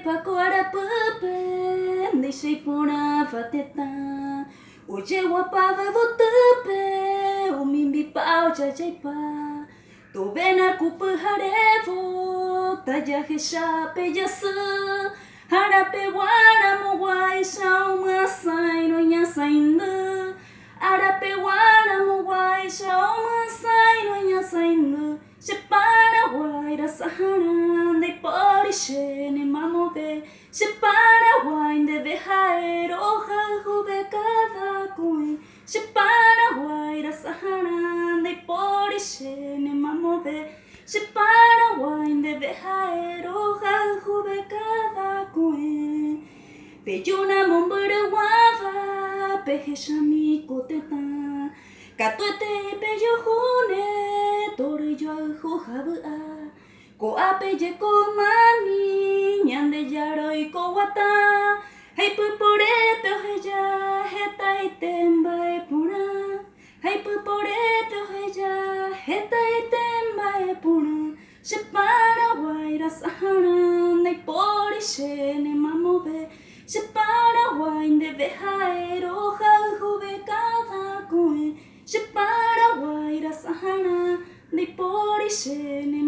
paco arapupe, deixei puna fateta. Hoje eu apava votupe, o mimbi pau jajaipa. Tu vena kupu harevo, taja reshape jasu. Harape wara mo wai shao masai no nyasaindu. Harape wara mo wai shao masai no nyasaindu. Separa wai da sahara de porishe ne mamove. Separa wai de vejaer hoja juve cada coin. Separa wai da sahara de porishe ne mamove. Separa wai de vejaer hoja juve cada coin. Peyuna mombere wava peje shami koteta. Katuete peyo june tori yo jujabu a. Ko ape je ko mami nyande yaro y ko wata. Hey pupore te heja heta itemba e puna. Hey pupore te heja heta itemba e puna. Separa waira sahana nei pori shene mamove. Separa wain de vejaero jaljuve cada coin. Separa waira sahana nei pori shene